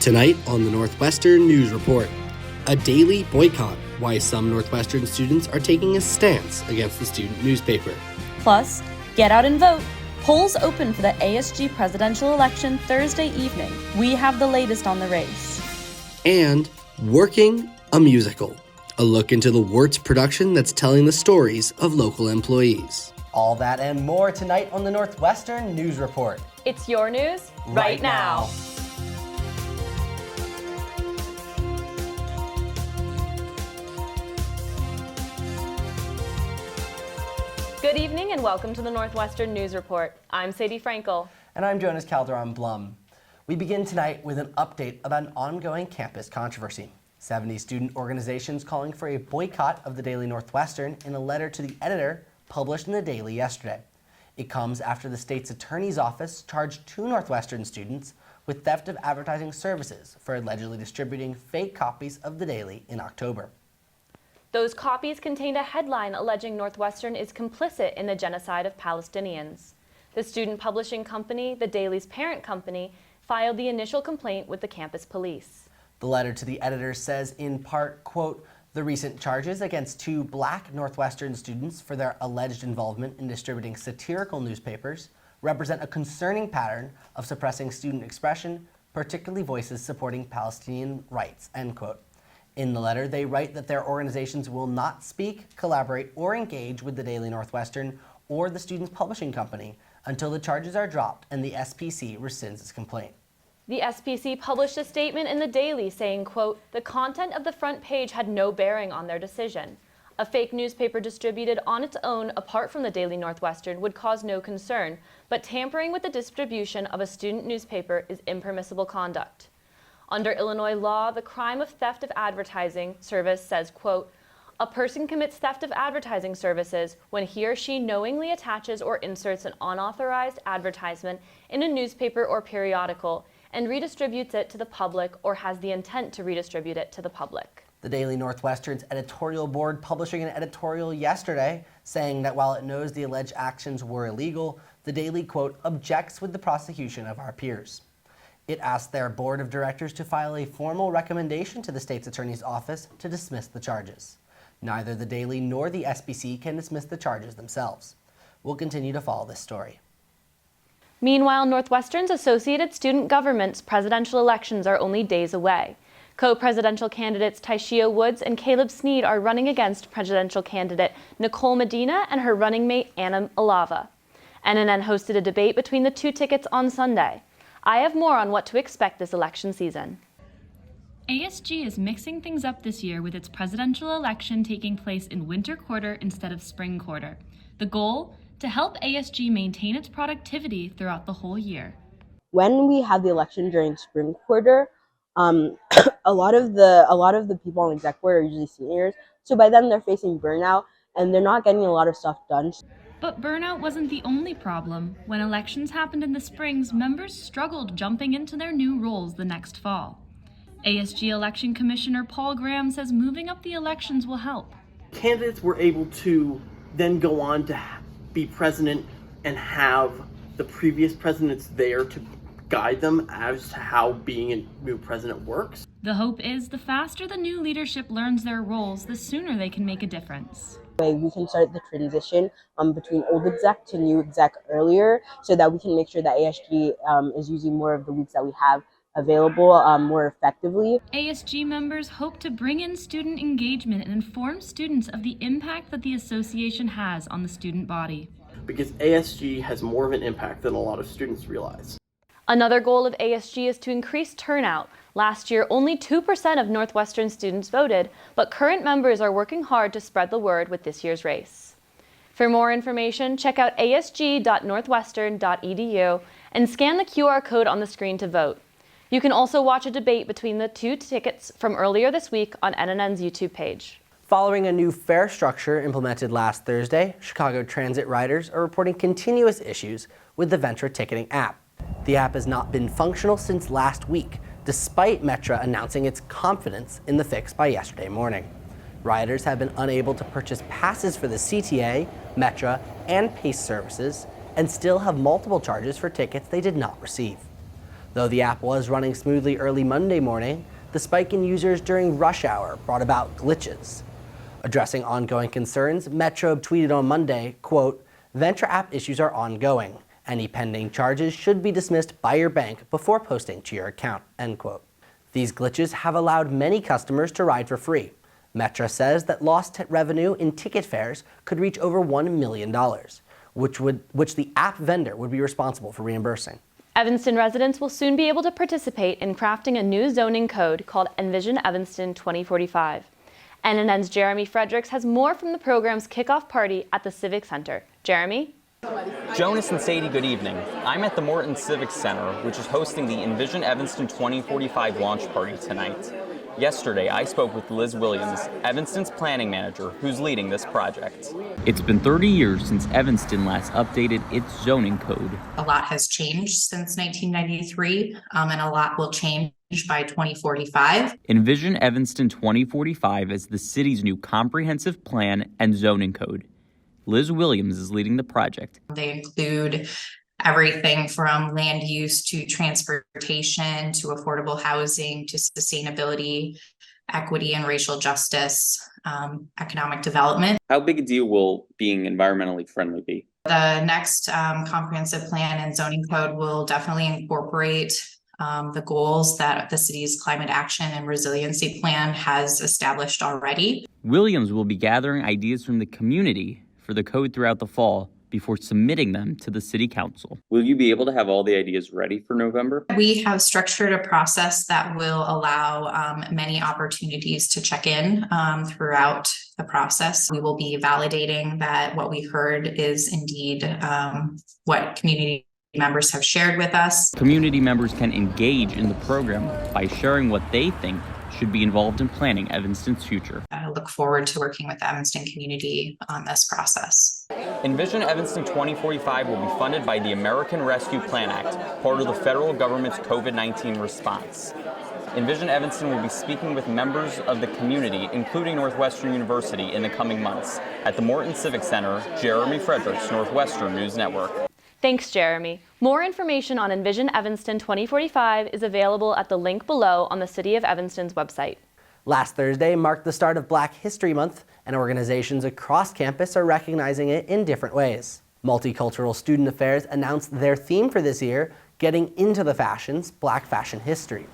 Tonight on the Northwestern News Report, a daily boycott, why some Northwestern students are taking a stance against the student newspaper. Plus, get out and vote. Polls open for the ASG presidential election Thursday evening. We have the latest on the race. And Working a Musical, a look into the Wirtz production that's telling the stories of local employees. All that and more tonight on the Northwestern News Report. It's your news right now. Good evening and welcome to the Northwestern News Report. I'm Sadie Frankel. And I'm Jonas Calderon-Blum. We begin tonight with an update about an ongoing campus controversy. 70 student organizations calling for a boycott of the Daily Northwestern in a letter to the editor published in the Daily yesterday. It comes after the state's attorney's office charged 2 Northwestern students with theft of advertising services for allegedly distributing fake copies of the Daily in October. Those copies contained a headline alleging Northwestern is complicit in the genocide of Palestinians. The student publishing company, the Daily's parent company, filed the initial complaint with the campus police. The letter to the editor says in part, quote, "The recent charges against 2 black Northwestern students for their alleged involvement in distributing satirical newspapers represent a concerning pattern of suppressing student expression, particularly voices supporting Palestinian rights," end quote. In the letter, they write that their organizations will not speak, collaborate, or engage with the Daily Northwestern or the student's publishing company until the charges are dropped and the SPC rescinds its complaint. The SPC published a statement in the Daily saying, quote, "The content of the front page had no bearing on their decision. A fake newspaper distributed on its own apart from the Daily Northwestern would cause no concern, but tampering with the distribution of a student newspaper is impermissible conduct." Under Illinois law, the crime of theft of advertising service says, quote, "A person commits theft of advertising services when he or she knowingly attaches or inserts an unauthorized advertisement in a newspaper or periodical and redistributes it to the public or has the intent to redistribute it to the public." The Daily Northwestern's editorial board publishing an editorial yesterday saying that while it knows the alleged actions were illegal, the Daily, quote, "objects with the prosecution of our peers." It asked their board of directors to file a formal recommendation to the state's attorney's office to dismiss the charges. Neither the Daily nor the SBC can dismiss the charges themselves. We'll continue to follow this story. Meanwhile, Northwestern's Associated Student Government's presidential elections are only days away. Co-presidential candidates Tyshia Woods and Caleb Sneed are running against presidential candidate Nicole Medina and her running mate Anna Alava. NNN hosted a debate between the 2 tickets on Sunday. I have more on what to expect this election season. ASG is mixing things up this year with its presidential election taking place in winter quarter instead of spring quarter. The goal? To help ASG maintain its productivity throughout the whole year. When we have the election during spring quarter, a lot of the people on the exec board are usually seniors, so by then they're facing burnout and they're not getting a lot of stuff done. But burnout wasn't the only problem. When elections happened in the springs, members struggled jumping into their new roles the next fall. ASG Election Commissioner Paul Graham says moving up the elections will help. Candidates were able to then go on to be president and have the previous presidents there to guide them as to how being a new president works. The hope is the faster the new leadership learns their roles, the sooner they can make a difference. We can start the transition between old exec to new exec earlier so that we can make sure that ASG is using more of the weeks that we have available more effectively. ASG members hope to bring in student engagement and inform students of the impact that the association has on the student body. Because ASG has more of an impact than a lot of students realize. Another goal of ASG is to increase turnout. Last year, only 2% of Northwestern students voted, but current members are working hard to spread the word with this year's race. For more information, check out asg.northwestern.edu and scan the QR code on the screen to vote. You can also watch a debate between the 2 tickets from earlier this week on NNN's YouTube page. Following a new fare structure implemented last Thursday, Chicago Transit riders are reporting continuous issues with the Ventra ticketing app. The app has not been functional since last week, despite Metra announcing its confidence in the fix by yesterday morning. Riders have been unable to purchase passes for the CTA, Metra, and PACE services, and still have multiple charges for tickets they did not receive. Though the app was running smoothly early Monday morning, the spike in users during rush hour brought about glitches. Addressing ongoing concerns, Metro tweeted on Monday, quote, "Venture app issues are ongoing. Any pending charges should be dismissed by your bank before posting to your account," end quote. These glitches have allowed many customers to ride for free. Metro says that lost revenue in ticket fares could reach over $1 million, which the app vendor would be responsible for reimbursing. Evanston residents will soon be able to participate in crafting a new zoning code called Envision Evanston 2045. NNN's Jeremy Fredericks has more from the program's kickoff party at the Civic Center. Jeremy? Jonas and Sadie, good evening. I'm at the Morton Civic Center, which is hosting the Envision Evanston 2045 launch party tonight. Yesterday, I spoke with Liz Williams, Evanston's planning manager, who's leading this project. It's been 30 years since Evanston last updated its zoning code. A lot has changed since 1993, and a lot will change by 2045. Envision Evanston 2045 as the city's new comprehensive plan and zoning code. Liz Williams is leading the project. They include everything from land use to transportation to affordable housing to sustainability, equity and racial justice, economic development. How big a deal will being environmentally friendly be? The next comprehensive plan and zoning code will definitely incorporate the goals that the city's climate action and resiliency plan has established already. Williams will be gathering ideas from the community for the code throughout the fall before submitting them to the city council. Will you be able to have all the ideas ready for November? We have structured a process that will allow many opportunities to check in throughout the process. We will be validating that what we heard is indeed what community members have shared with us. Community members can engage in the program by sharing what they think should be involved in planning Evanston's future. I look forward to working with the Evanston community on this process. Envision Evanston 2045 will be funded by the American Rescue Plan Act, part of the federal government's COVID-19 response. Envision Evanston will be speaking with members of the community, including Northwestern University, in the coming months. At the Morton Civic Center, Jeremy Fredericks, Northwestern News Network. Thanks, Jeremy. More information on Envision Evanston 2045 is available at the link below on the City of Evanston's website. Last Thursday marked the start of Black History Month, and organizations across campus are recognizing it in different ways. Multicultural Student Affairs announced their theme for this year, Getting Into the Fashions, Black Fashion History.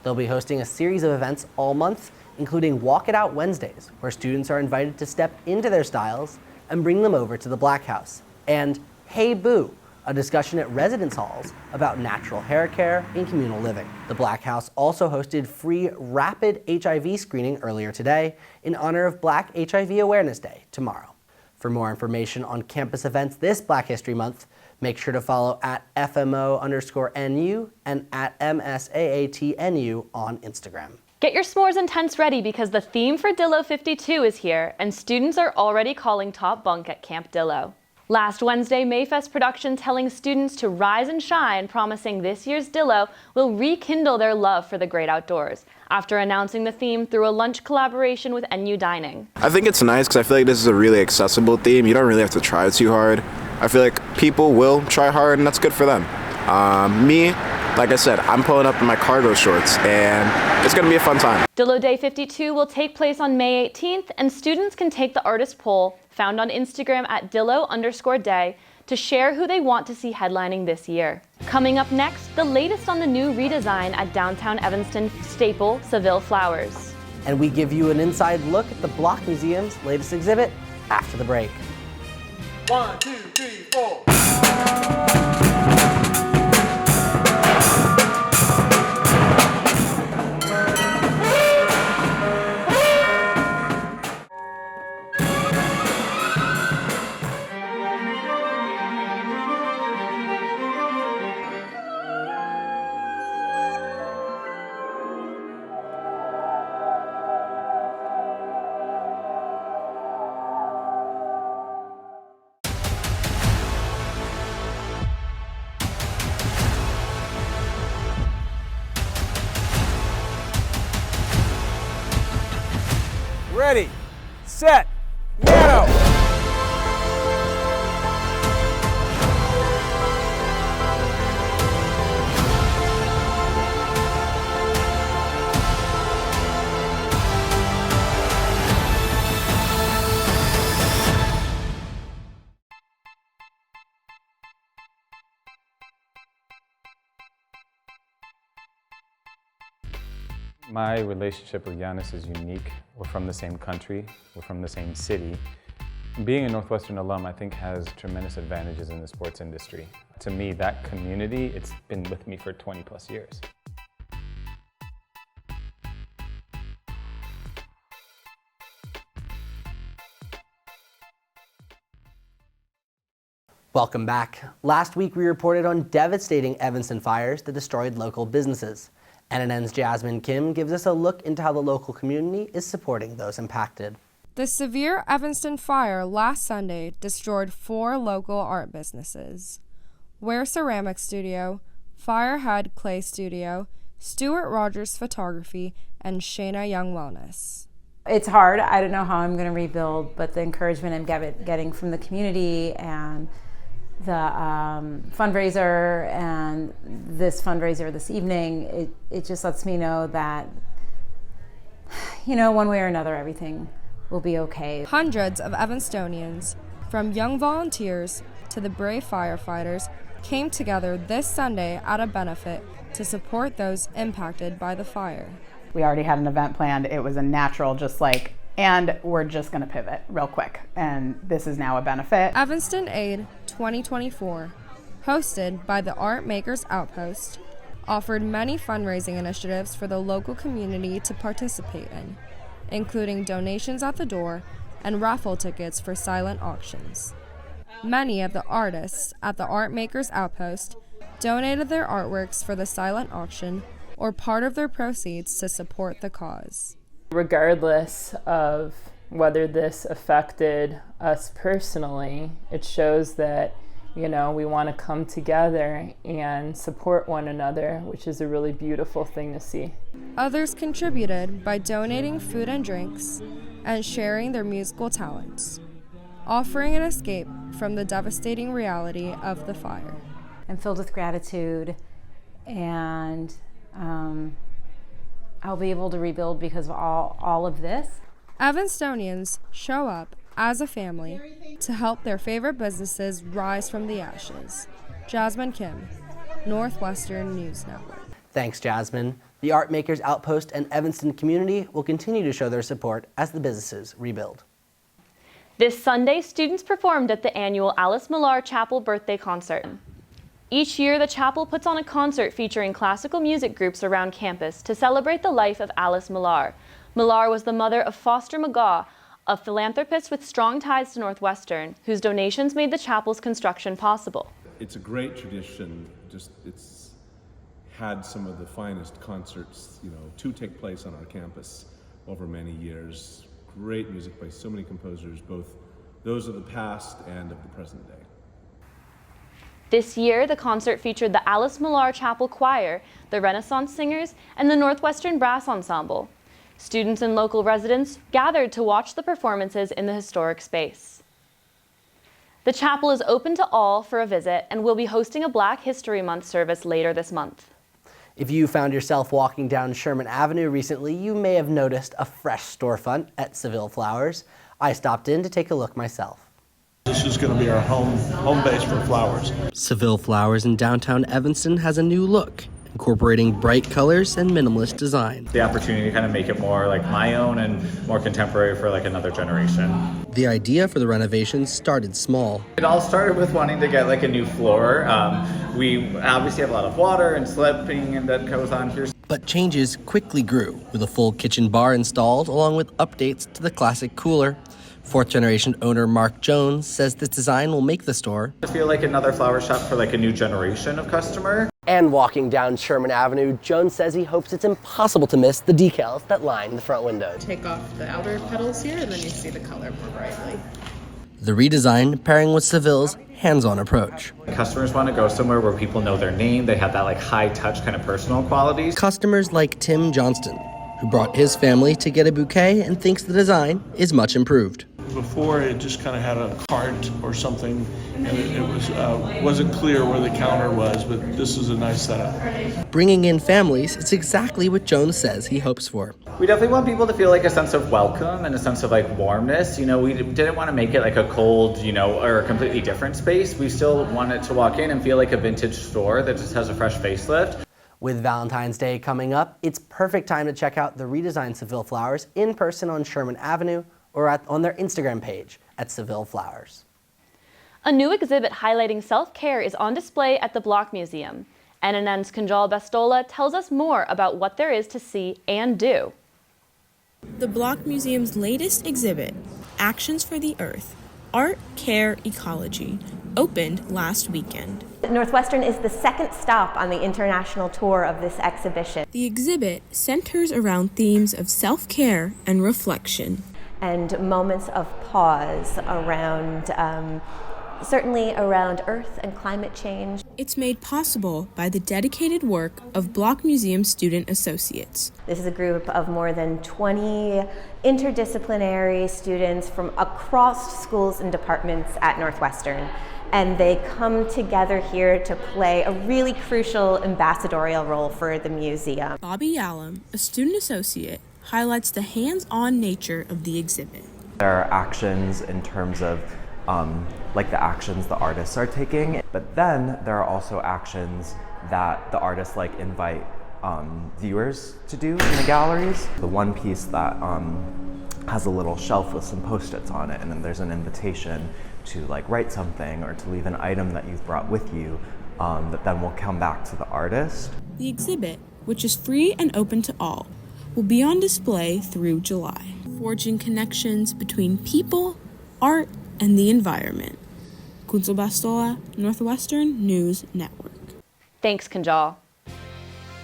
They'll be hosting a series of events all month, including Walk It Out Wednesdays, where students are invited to step into their styles and bring them over to the Black House, and Hey Boo, a discussion at residence halls about natural hair care and communal living. The Black House also hosted free rapid HIV screening earlier today in honor of Black HIV Awareness Day tomorrow. For more information on campus events this Black History Month, make sure to follow at FMO_NU and at MSAATNU on Instagram. Get your s'mores and tents ready because the theme for Dillo 52 is here, and students are already calling top bunk at Camp Dillo. Last Wednesday, Mayfest Production telling students to rise and shine, promising this year's Dillo will rekindle their love for the great outdoors, after announcing the theme through a lunch collaboration with NU Dining. I think it's nice because I feel like this is a really accessible theme. You don't really have to try too hard. I feel like people will try hard and that's good for them. Me, like I said, I'm pulling up in my cargo shorts and it's gonna be a fun time. Dillo Day 52 will take place on May 18th, and students can take the artist poll found on Instagram at Dillo_day to share who they want to see headlining this year. Coming up next, the latest on the new redesign at downtown Evanston staple Ceville Flowers. And we give you an inside look at the Block Museum's latest exhibit after the break. 1, 2, 3, 4. Ready, set, now! My relationship with Giannis is unique. We're from the same country, we're from the same city. Being a Northwestern alum, I think, has tremendous advantages in the sports industry. To me, that community, it's been with me for 20 plus years. Welcome back. Last week we reported on devastating Evanston fires that destroyed local businesses. NNN's Jasmine Kim gives us a look into how the local community is supporting those impacted. The severe Evanston fire last Sunday destroyed 4 local art businesses: Ware Ceramic Studio, Firehead Clay Studio, Stuart Rogers Photography, and Shayna Young Wellness. It's hard. I don't know how I'm going to rebuild, but the encouragement I'm getting from the community and the fundraiser and this fundraiser this evening, it just lets me know that, one way or another, everything will be okay. Hundreds of Evanstonians, from young volunteers to the brave firefighters, came together this Sunday at a benefit to support those impacted by the fire. We already had an event planned. It was a natural, and we're just going to pivot real quick. And this is now a benefit. Evanston Aid 2024, hosted by the Art Makers Outpost, offered many fundraising initiatives for the local community to participate in, including donations at the door and raffle tickets for silent auctions. Many of the artists at the Art Makers Outpost donated their artworks for the silent auction or part of their proceeds to support the cause. Regardless of whether this affected us personally, it shows that, we want to come together and support one another, which is a really beautiful thing to see. Others contributed by donating food and drinks and sharing their musical talents, offering an escape from the devastating reality of the fire. I'm filled with gratitude, and I'll be able to rebuild because of all of this. Evanstonians show up as a family to help their favorite businesses rise from the ashes. Jasmine Kim, Northwestern News Network. Thanks, Jasmine. The Art Makers Outpost and Evanston community will continue to show their support as the businesses rebuild. This Sunday, students performed at the annual Alice Malar Chapel birthday concert. Each year, the chapel puts on a concert featuring classical music groups around campus to celebrate the life of Alice Malar. Malar was the mother of Foster McGaw, a philanthropist with strong ties to Northwestern, whose donations made the chapel's construction possible. It's a great tradition. It's had some of the finest concerts, to take place on our campus over many years. Great music by so many composers, both those of the past and of the present day. This year, the concert featured the Alice Malar Chapel Choir, the Renaissance Singers, and the Northwestern Brass Ensemble. Students and local residents gathered to watch the performances in the historic space. The chapel is open to all for a visit and will be hosting a Black History Month service later this month. If you found yourself walking down Sherman Avenue recently, you may have noticed a fresh storefront at Ceville Flowers. I stopped in to take a look myself. This is going to be our home base for flowers. Ceville Flowers in downtown Evanston has a new look, incorporating bright colors and minimalist design. The opportunity to kind of make it more like my own and more contemporary for like another generation. The idea for the renovation started small. It all started with wanting to get like a new floor. We obviously have a lot of water and slipping and that goes on here. But changes quickly grew, with a full kitchen bar installed along with updates to the classic cooler. Fourth-generation owner Mark Jones says this design will make the store I feel like another flower shop for like a new generation of customer. And walking down Sherman Avenue, Jones says he hopes it's impossible to miss the decals that line the front windows. Take off the outer petals here and then you see the color more brightly. The redesign pairing with Ceville's hands-on approach. Customers want to go somewhere where people know their name, they have that like high-touch kind of personal qualities. Customers like Tim Johnston, who brought his family to get a bouquet and thinks the design is much improved. Before, it just kind of had a cart or something, and it wasn't clear where the counter was, but this is a nice setup. Bringing in families is exactly what Jones says he hopes for. We definitely want people to feel like a sense of welcome and a sense of like warmness. We didn't want to make it like a cold, or a completely different space. We still wanted to walk in and feel like a vintage store that just has a fresh facelift. With Valentine's Day coming up, it's perfect time to check out the redesigned Ceville Flowers in person on Sherman Avenue or on their Instagram page at Ceville Flowers. A new exhibit highlighting self-care is on display at the Block Museum. NNN's Kunjal Bastola tells us more about what there is to see and do. The Block Museum's latest exhibit, Actions for the Earth, Art, Care, Ecology, opened last weekend. Northwestern is the second stop on the international tour of this exhibition. The exhibit centers around themes of self-care and reflection. And moments of pause around, certainly around Earth and climate change. It's made possible by the dedicated work of Block Museum student associates. This is a group of more than 20 interdisciplinary students from across schools and departments at Northwestern. And they come together here to play a really crucial ambassadorial role for the museum. Bobby Yalom, a student associate, highlights the hands-on nature of the exhibit. There are actions in terms of like the actions the artists are taking, but then there are also actions that the artists invite viewers to do in the galleries. The one piece that has a little shelf with some Post-its on it, and then there's an invitation to write something or to leave an item that you've brought with you that then will come back to the artist. The exhibit, which is free and open to all, will be on display through July, forging connections between people, art, and the environment. Kunjal Bastola, Northwestern News Network. Thanks, Kunjal.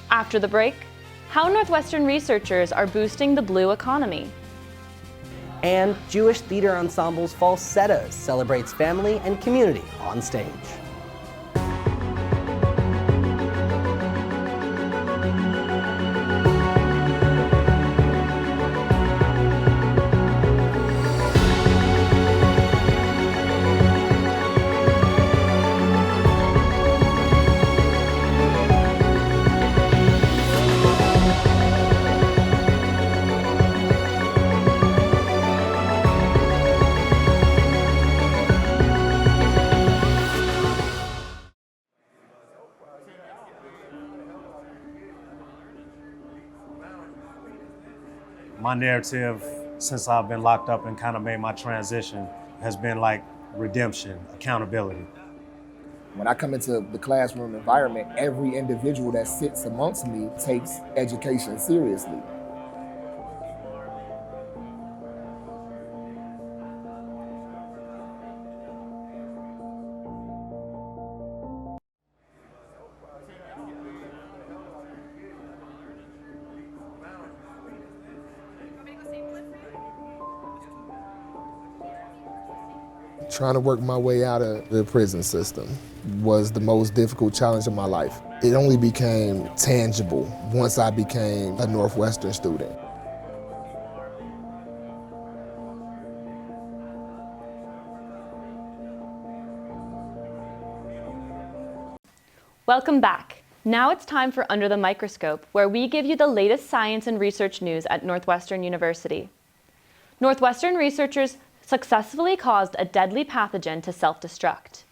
After the break, how Northwestern researchers are boosting the blue economy. And Jewish theater ensemble's Falsettos celebrates family and community on stage. My narrative, since I've been locked up and kind of made my transition, has been redemption, accountability. When I come into the classroom environment, every individual that sits amongst me takes education seriously. Trying to work my way out of the prison system was the most difficult challenge of my life. It only became tangible once I became a Northwestern student. Welcome back. Now it's time for Under the Microscope, where we give you the latest science and research news at Northwestern University. Northwestern researchers successfully caused a deadly pathogen to self-destruct.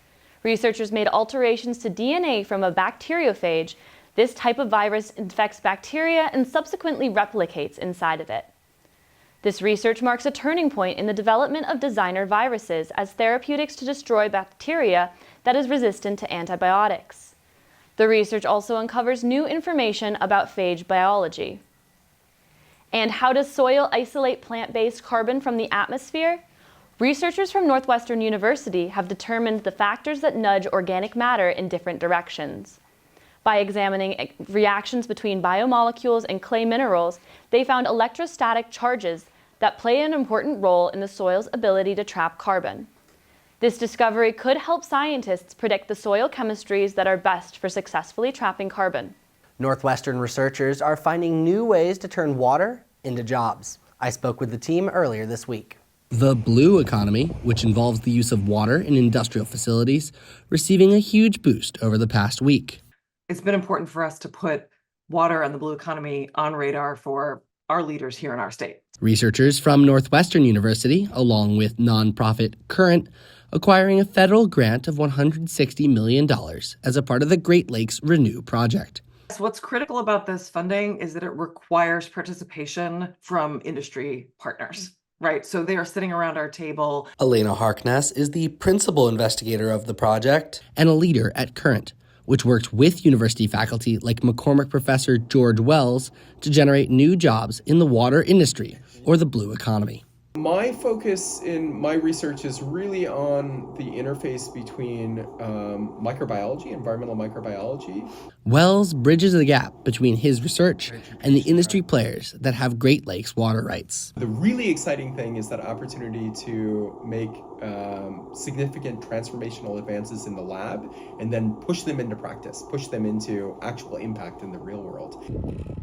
Researchers made alterations to DNA from a bacteriophage. This type of virus infects bacteria and subsequently replicates inside of it. This research marks a turning point in the development of designer viruses as therapeutics to destroy bacteria that is resistant to antibiotics. The research also uncovers new information about phage biology. And how does soil isolate plant-based carbon from the atmosphere? Researchers from Northwestern University have determined the factors that nudge organic matter in different directions. By examining reactions between biomolecules and clay minerals, they found electrostatic charges that play an important role in the soil's ability to trap carbon. This discovery could help scientists predict the soil chemistries that are best for successfully trapping carbon. Northwestern researchers are finding new ways to turn water into jobs. I spoke with the team earlier this week. The blue economy, which involves the use of water in industrial facilities, receiving a huge boost over the past week. It's been important for us to put water and the blue economy on radar for our leaders here in our state. Researchers from Northwestern University, along with nonprofit Current, acquiring a federal grant of $160 million as a part of the Great Lakes Renew project. So what's critical about this funding is that it requires participation from industry partners, right? So they are sitting around our table. Elena Harkness is the principal investigator of the project and a leader at Current, which worked with university faculty like McCormick professor George Wells to generate new jobs in the water industry or the blue economy. My focus in my research is really on the interface between microbiology, environmental microbiology. Wells bridges the gap between his research and the industry players that have Great Lakes water rights. The really exciting thing is that opportunity to make significant transformational advances in the lab and then push them into practice, push them into actual impact in the real world.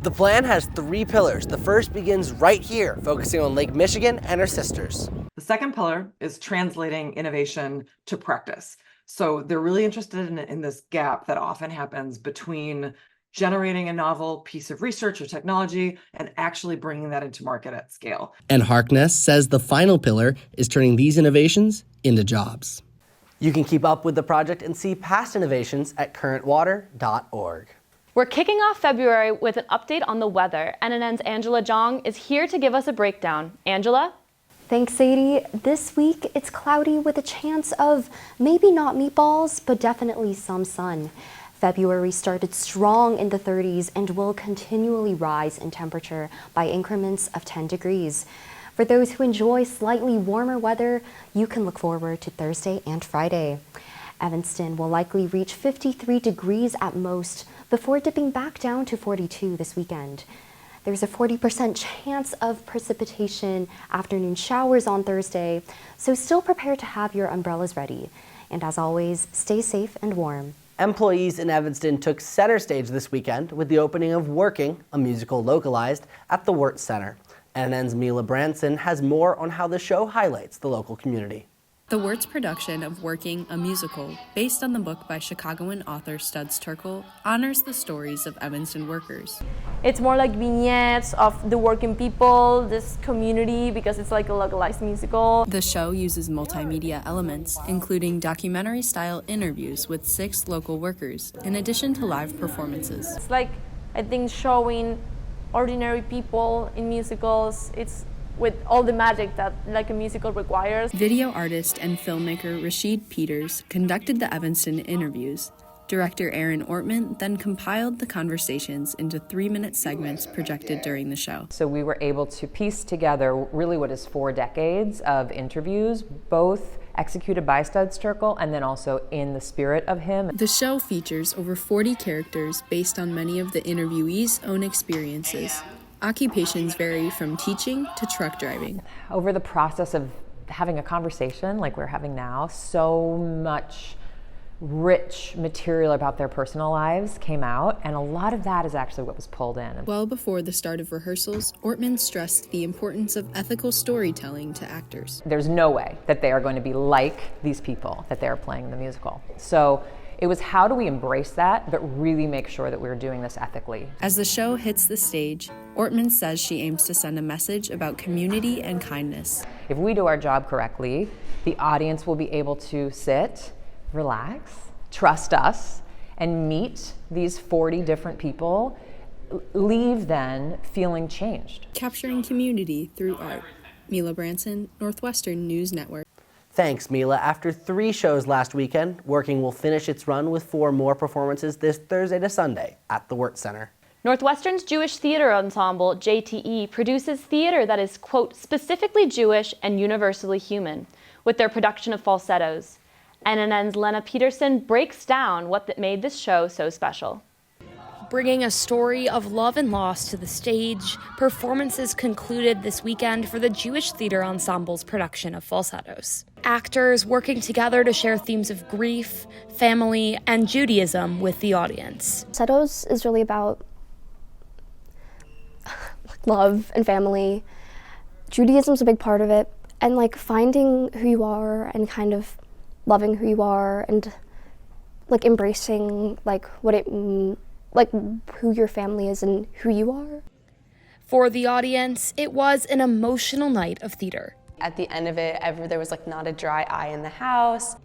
The plan has 3 pillars. The first begins right here, focusing on Lake Michigan and her sisters. The second pillar is translating innovation to practice. So they're really interested in this gap that often happens between generating a novel piece of research or technology and actually bringing that into market at scale. And Harkness says the final pillar is turning these innovations into jobs. You can keep up with the project and see past innovations at currentwater.org. We're kicking off February with an update on the weather. NNN's Angela Jong is here to give us a breakdown. Angela? Thanks, Sadie. This week, it's cloudy with a chance of maybe not meatballs, but definitely some sun. February started strong in the 30s and will continually rise in temperature by increments of 10 degrees. For those who enjoy slightly warmer weather, you can look forward to Thursday and Friday. Evanston will likely reach 53 degrees at most before dipping back down to 42 this weekend. There's a 40% chance of precipitation, afternoon showers on Thursday, so still prepare to have your umbrellas ready. And as always, stay safe and warm. Employees in Evanston took center stage this weekend with the opening of Working, a musical localized, at the Wirtz Center. NNN's Mila Branson has more on how the show highlights the local community. The Wirtz production of Working, a musical, based on the book by Chicagoan author Studs Terkel, honors the stories of Evanston workers. It's more like vignettes of the working people, this community, because it's like a localized musical. The show uses multimedia elements, including documentary-style interviews with 6 local workers, in addition to live performances. It's like, I think, showing ordinary people in musicals. It's with all the magic that like a musical requires. Video artist and filmmaker Rashid Peters conducted the Evanston interviews. Director Aaron Ortman then compiled the conversations into 3-minute segments projected during the show. So we were able to piece together really what is 4 decades of interviews, both executed by Studs Terkel and then also in the spirit of him. The show features over 40 characters based on many of the interviewees' own experiences. Occupations vary from teaching to truck driving. Over the process of having a conversation like we're having now, so much rich material about their personal lives came out, and a lot of that is actually what was pulled in. Well before the start of rehearsals, Ortman stressed the importance of ethical storytelling to actors. There's no way that they are going to be like these people that they're playing in the musical. So it was how do we embrace that, but really make sure that we're doing this ethically. As the show hits the stage, Ortman says she aims to send a message about community and kindness. If we do our job correctly, the audience will be able to sit, relax, trust us, and meet these 40 different people, leave then feeling changed. Capturing community through art. Mila Branson, Northwestern News Network. Thanks, Mila. After 3 shows last weekend, Working will finish its run with 4 more performances this Thursday to Sunday at the Wirtz Center. Northwestern's Jewish Theater Ensemble, JTE, produces theater that is, quote, specifically Jewish and universally human, with their production of falsettos. NNN's Lena Peterson breaks down what made this show so special. Bringing a story of love and loss to the stage, performances concluded this weekend for the Jewish Theater Ensemble's production of falsettos. Actors working together to share themes of grief, family, and Judaism with the audience. Falsettos is really about love and family. Judaism's a big part of it, and like finding who you are and kind of loving who you are and like embracing like what it like who your family is and who you are. For the audience, it was an emotional night of theater. At the end of it, there was like not a dry eye in the house.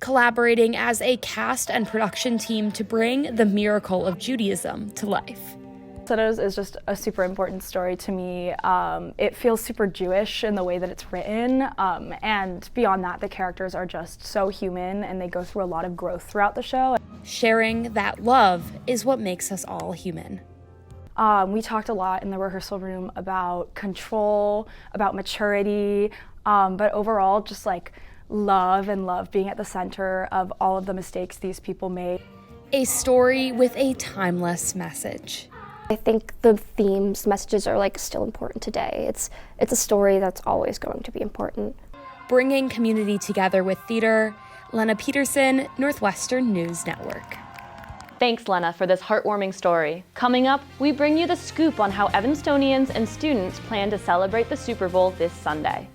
collaborating as a cast and production team to bring the miracle of Judaism to life. Falsettos is just a super important story to me. It feels super Jewish in the way that it's written, and beyond that, the characters are just so human and they go through a lot of growth throughout the show. Sharing that love is what makes us all human. We talked a lot in the rehearsal room about control, about maturity, but overall just like love and love being at the center of all of the mistakes these people made. A story with a timeless message. I think the themes, messages are like still important today. It's a story that's always going to be important. Bringing community together with theater. Lena Peterson, Northwestern News Network. Thanks, Lena, for this heartwarming story. Coming up, we bring you the scoop on how Evanstonians and students plan to celebrate the Super Bowl this Sunday.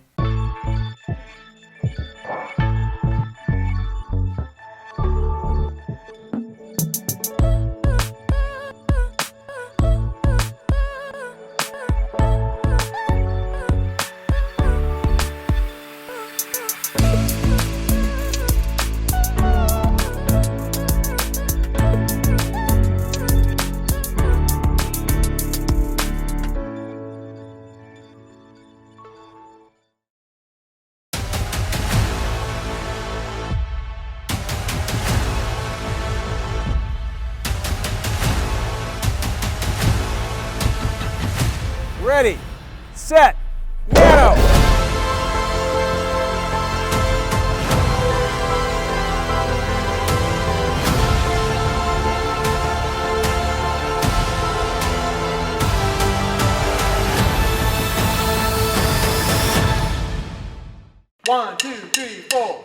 Ready, set, now! One, two, three, four.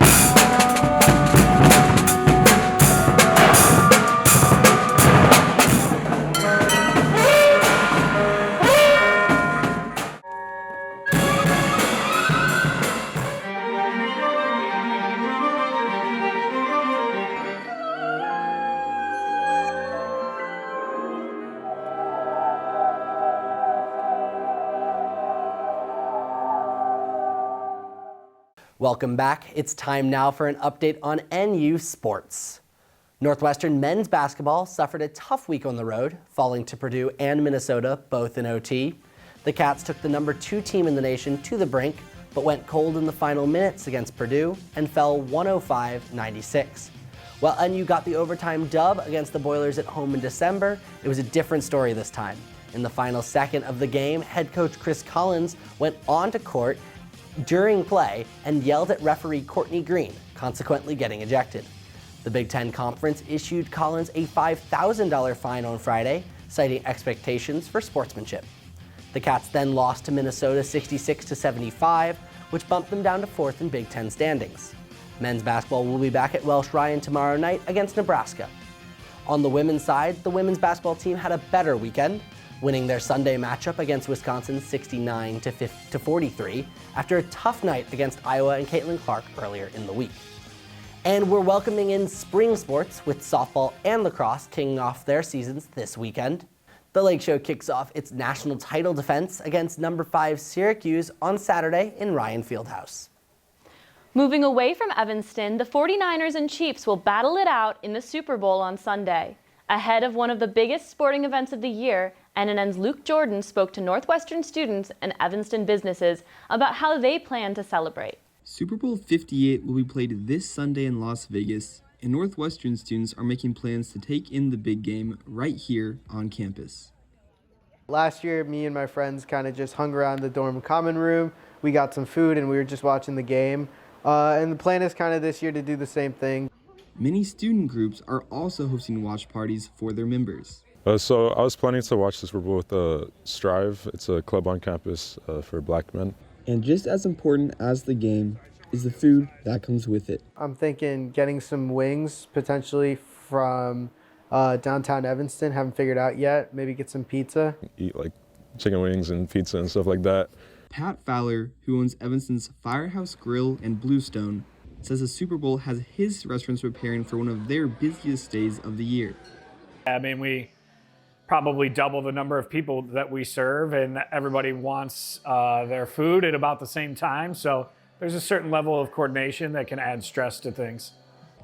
Welcome back. It's time now for an update on NU sports. Northwestern men's basketball suffered a tough week on the road, falling to Purdue and Minnesota, both in OT. The Cats took the number 2 team in the nation to the brink, but went cold in the final minutes against Purdue and fell 105-96. While NU got the overtime dub against the Boilers at home in December, it was a different story this time. In the final second of the game, head coach Chris Collins went onto court during play and yelled at referee Courtney Green, consequently getting ejected. The Big Ten Conference issued Collins a $5,000 fine on Friday, citing expectations for sportsmanship. The Cats then lost to Minnesota 66-75, which bumped them down to 4th in Big Ten standings. Men's basketball will be back at Welsh Ryan tomorrow night against Nebraska. On the women's side, the women's basketball team had a better weekend, winning their Sunday matchup against Wisconsin 69-43 after a tough night against Iowa and Caitlin Clark earlier in the week. And we're welcoming in spring sports with softball and lacrosse kicking off their seasons this weekend. The Lake Show kicks off its national title defense against number 5 Syracuse on Saturday in Ryan Fieldhouse. Moving away from Evanston, the 49ers and Chiefs will battle it out in the Super Bowl on Sunday. Ahead of one of the biggest sporting events of the year, NNN's Luke Jordan spoke to Northwestern students and Evanston businesses about how they plan to celebrate. Super Bowl 58 will be played this Sunday in Las Vegas, and Northwestern students are making plans to take in the big game right here on campus. Last year, me and my friends kind of just hung around the dorm common room. We got some food and we were just watching the game. And the plan is kind of this year to do the same thing. Many student groups are also hosting watch parties for their members. So I was planning to watch the Super Bowl with Strive. It's a club on campus for black men. And just as important as the game is the food that comes with it. I'm thinking getting some wings potentially from downtown Evanston. Haven't figured out yet. Maybe get some pizza. Eat like chicken wings and pizza and stuff like that. Pat Fowler, who owns Evanston's Firehouse Grill and Bluestone, says the Super Bowl has his restaurants preparing for one of their busiest days of the year. I mean, we probably double the number of people that we serve, and everybody wants their food at about the same time. So there's a certain level of coordination that can add stress to things.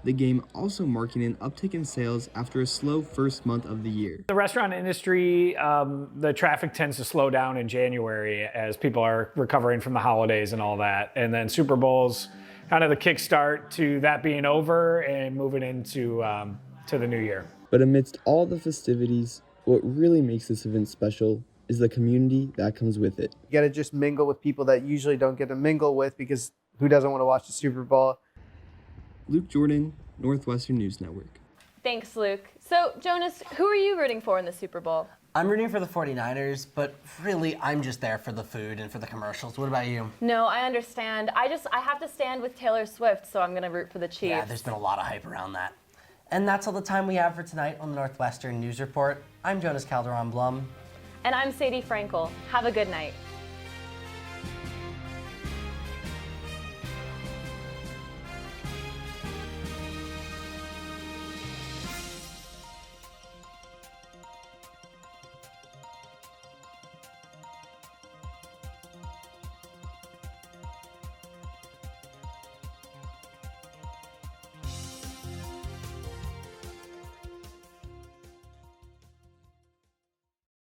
the game also marking an uptick in sales after a slow first month of the year. The restaurant industry, the traffic tends to slow down in January as people are recovering from the holidays and all that. And then Super Bowl's kind of the kickstart to that being over and moving into to the new year. But amidst all the festivities, what really makes this event special is the community that comes with it. You got to just mingle with people that you usually don't get to mingle with, because who doesn't want to watch the Super Bowl? Luke Jordan, Northwestern News Network. Thanks, Luke. So, Jonas, who are you rooting for in the Super Bowl? I'm rooting for the 49ers, but really, I'm just there for the food and for the commercials. What about you? No, I understand. I have to stand with Taylor Swift, so I'm going to root for the Chiefs. Yeah, there's been a lot of hype around that. And that's all the time we have for tonight on the Northwestern News Report. I'm Jonas Calderon-Blum. And I'm Sadie Frankel. Have a good night.